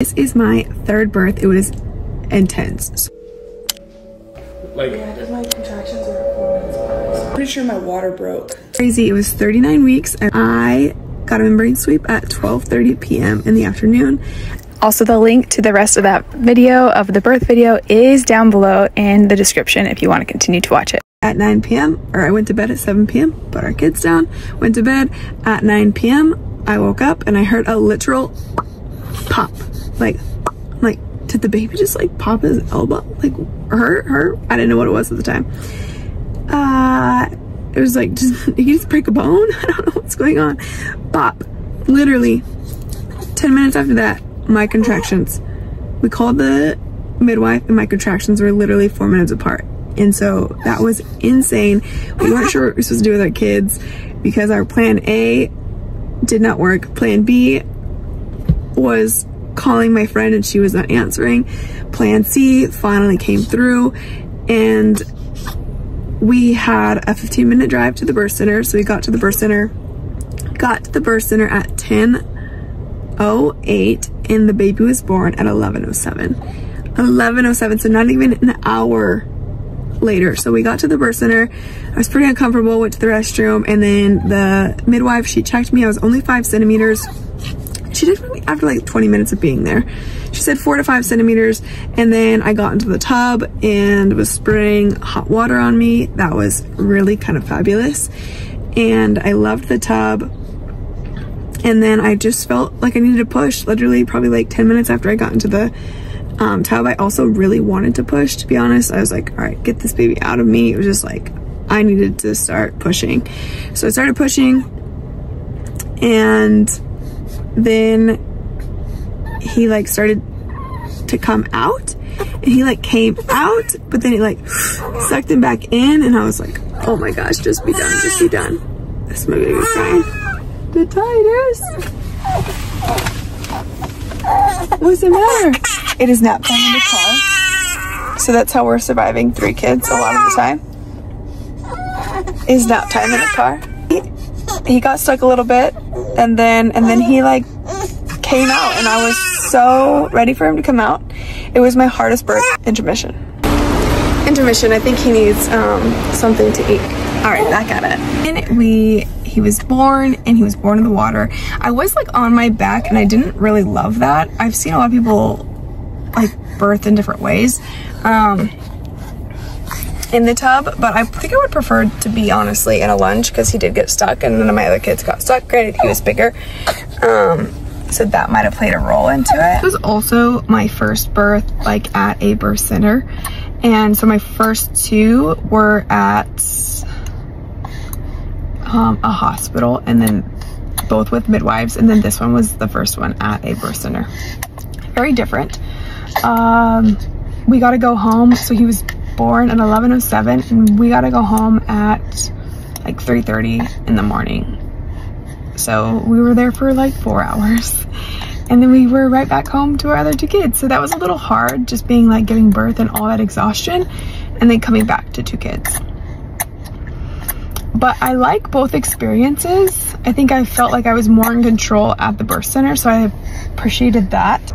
This is my third birth. It was intense. Like, yeah, did my contractions were 4 minutes apart. Pretty sure my water broke. Crazy. It was 39 weeks and I got a membrane sweep at 12:30 p.m. in the afternoon. Also, the link to the rest of that video, of the birth video, is down below in the description if you want to continue to watch it. At 9 p.m. or I went to bed at 7 p.m. put our kids down, went to bed at 9 p.m. I woke up and I heard a literal pop. Like did the baby just like pop his elbow? Like her? I didn't know what it was at the time. It was like, did he just break a bone? I don't know what's going on. Pop. Literally 10 minutes after that, my contractions. We called the midwife and my contractions were literally 4 minutes apart. And so that was insane. We weren't sure what we were supposed to do with our kids because our plan A did not work. Plan B was calling my friend and she was not answering. Plan C finally came through and we had a 15-minute drive to the birth center. So we got to the birth center at 10:08 and the baby was born at 11:07. 11:07, so not even an hour later. So we got to the birth center. I was pretty uncomfortable, went to the restroom, and then the midwife, she checked me. I was only 5 centimeters. She did me after like 20 minutes of being there. She said 4 to 5 centimeters, and then I got into the tub and was spraying hot water on me. That was really kind of fabulous, and I loved the tub. And then I just felt like I needed to push, literally probably like 10 minutes after I got into the tub. I also really wanted to push, to be honest. I was like, all right, get this baby out of me. It was just like, I needed to start pushing. So I started pushing, and then he like started to come out, and he like came out, but then he like sucked him back in, and I was like, oh my gosh, just be done, just be done. This my baby's crying. The tightest. What's the matter? It is nap time in the car, so that's how we're surviving 3 kids a lot of the time. Is nap time in the car. He got stuck a little bit, and then he like came out, and I was so ready for him to come out. It was my hardest birth. Intermission. I think he needs something to eat. All right, back at it. And he was born, and he was born in the water. I was like on my back, and I didn't really love that. I've seen a lot of people like birth in different ways in the tub, but I think I would prefer to be honestly in a lunge, because he did get stuck and none of my other kids got stuck. Granted, he was bigger, so that might have played a role into it. It was also my first birth like at a birth center, and so my first 2 were at a hospital, and then both with midwives, and then this one was the first one at a birth center. Very different. We got to go home, so he was born at 11:07, and we got to go home at like 3:30 in the morning. So we were there for like 4 hours, and then we were right back home to our other 2 kids. So that was a little hard, just being like giving birth and all that exhaustion, and then coming back to 2 kids. But I like both experiences. I think I felt like I was more in control at the birth center, so I appreciated that.